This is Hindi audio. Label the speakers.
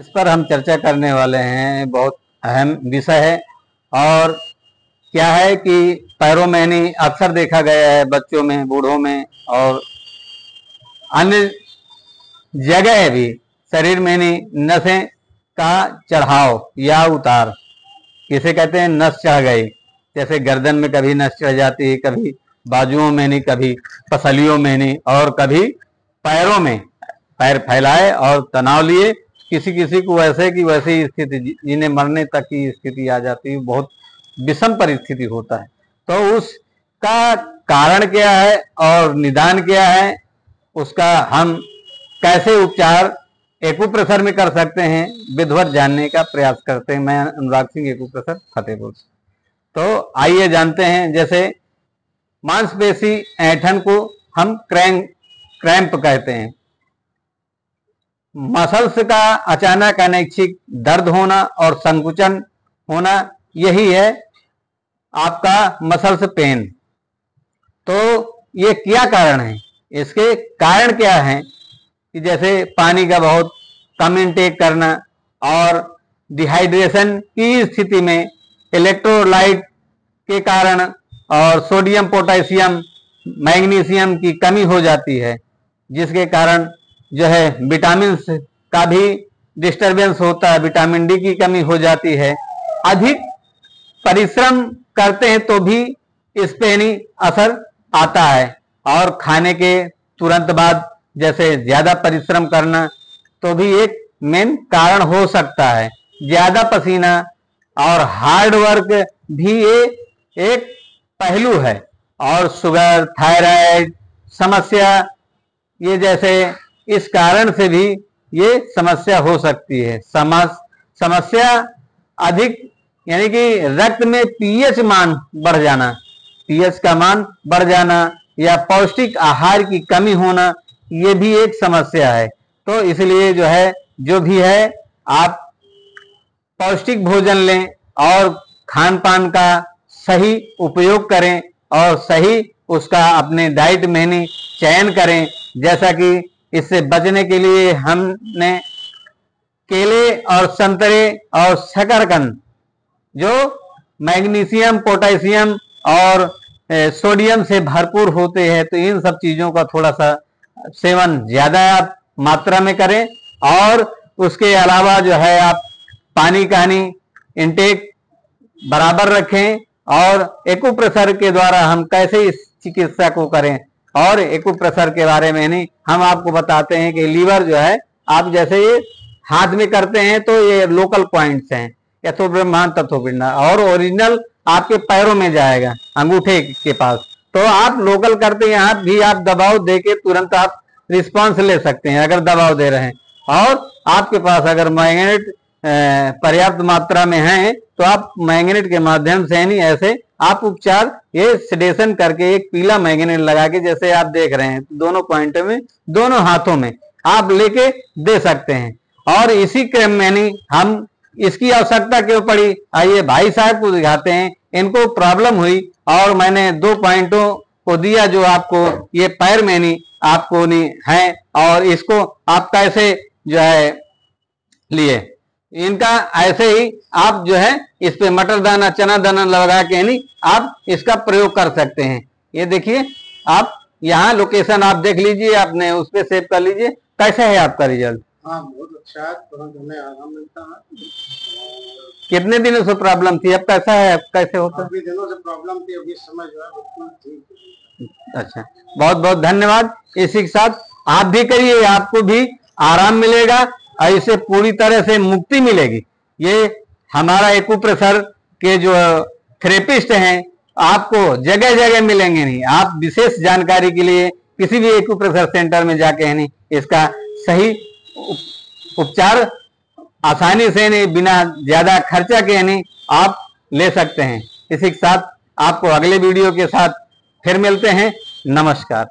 Speaker 1: इस पर हम चर्चा करने वाले हैं। बहुत अहम विषय है। और क्या है कि पैरों में नहीं अक्सर देखा गया है, बच्चों में, बूढ़ों में और अन्य जगह भी शरीर में नहीं नसें का चढ़ाव या उतार, इसे कहते हैं नस चढ़ गई। जैसे गर्दन में कभी नस चढ़ जाती है, कभी बाजुओं में नहीं, कभी पसलियों में नहीं, और कभी पैरों में। पैर फैलाए और तनाव लिए, किसी किसी को वैसे की वैसी स्थिति, जिन्हें मरने तक की स्थिति आ जाती है। बहुत विषम परिस्थिति होता है। तो उसका कारण क्या है और निदान क्या है, उसका हम कैसे उपचार एक्यूप्रेशर में कर सकते हैं, विधिवत जानने का प्रयास करते हैं। मैं अनुराग सिंह, एक्यूप्रेशर, फतेहपुर। तो आइए जानते हैं। जैसे मांसपेशी ऐंठन को हम क्रैम्प कहते हैं। मसल्स का अचानक अनैच्छिक दर्द होना और संकुचन होना, यही है आपका मसल्स पेन। तो ये क्या कारण है, इसके कारण क्या है कि जैसे पानी का बहुत कम इंटेक करना और डिहाइड्रेशन की स्थिति में इलेक्ट्रोलाइट के कारण और सोडियम, पोटेशियम, मैग्नीशियम की कमी हो जाती है, जिसके कारण जो है विटामिन का भी डिस्टरबेंस होता है, विटामिन डी की कमी हो जाती है। अधिक परिश्रम करते हैं तो भी इस पे नहीं असर आता है। और खाने के तुरंत बाद जैसे ज्यादा परिश्रम करना तो भी एक मेन कारण हो सकता है। ज्यादा पसीना और हार्ड वर्क भी ये एक पहलू है। और शुगर, थायराइड समस्या, ये जैसे इस कारण से भी ये समस्या हो सकती है। समस्या अधिक यानी कि रक्त में पीएच मान बढ़ जाना, पीएच का मान बढ़ जाना या पौष्टिक आहार की कमी होना, ये भी एक समस्या है। तो इसलिए जो है, जो भी है, आप पौष्टिक भोजन लें और खान पान का सही उपयोग करें और सही उसका अपने डाइट में चयन करें। जैसा कि इससे बचने के लिए हमने केले और संतरे और शकरकंद, जो मैग्नीशियम, पोटेशियम और सोडियम से भरपूर होते हैं, तो इन सब चीजों का थोड़ा सा सेवन ज्यादा आप मात्रा में करें। और उसके अलावा जो है, आप पानी का इंटेक बराबर रखें। और एक्यूप्रेशर के द्वारा हम कैसे इस चिकित्सा को करें, और एक्यूप्रेशर के बारे में नहीं हम आपको बताते हैं कि लीवर जो है, आप जैसे ये हाथ में करते हैं तो ये लोकल पॉइंट्स हैं, यथो ब्रह्मांड तथो पिंड, और ओरिजिनल आपके पैरों में जाएगा, अंगूठे के पास। तो आप लोकल करते हैं, यहाँ भी आप दबाव देके तुरंत आप रिस्पांस ले सकते हैं अगर दबाव दे रहे हैं। और आपके पास अगर मैग्नेट पर्याप्त मात्रा में है तो आप मैग्नेट के माध्यम से नहीं, ऐसे आप उपचार, ये सेडेशन करके एक पीला मैग्नेट लगा के, जैसे आप देख रहे हैं, दोनों पॉइंट में, दोनों हाथों में आप लेके दे सकते हैं। और इसी क्रम में नहीं हम इसकी आवश्यकता क्यों पड़ी, आइए भाई साहब को दिखाते हैं। इनको प्रॉब्लम हुई और मैंने 2 पॉइंटों को दिया, जो आपको ये पैर में नहीं आपको नहीं है, और इसको आप कैसे जो है लिए, इनका ऐसे ही आप जो है इस पे मटर दाना, चना दाना लगा के नहीं आप इसका प्रयोग कर सकते हैं। ये देखिए, आप यहाँ लोकेशन आप देख लीजिए, आपने उस पे सेव कर लीजिए। कैसा है आपका रिजल्ट?
Speaker 2: हाँ, बहुत अच्छा है, तुरंत हमें आराम मिलता है।
Speaker 1: कितने दिनों से प्रॉब्लम थी, अब कैसा है, अब कैसे होता है?
Speaker 2: अभी दिनों से प्रॉब्लम थी, अभी समय जो है बिल्कुल ठीक।
Speaker 1: अच्छा, बहुत बहुत धन्यवाद। इसी के साथ आप भी करिए, आपको भी आराम मिलेगा, ऐसे पूरी तरह से मुक्ति मिलेगी। ये हमारा एक्यूप्रेशर के जो थेरेपिस्ट हैं, आपको जगह जगह मिलेंगे नहीं। आप विशेष जानकारी के लिए किसी भी एक्यूप्रेशर सेंटर में जाके नहीं इसका सही उपचार आसानी से नहीं, बिना ज्यादा खर्चा के नहीं आप ले सकते हैं। इसी के साथ आपको अगले वीडियो के साथ फिर मिलते हैं। नमस्कार।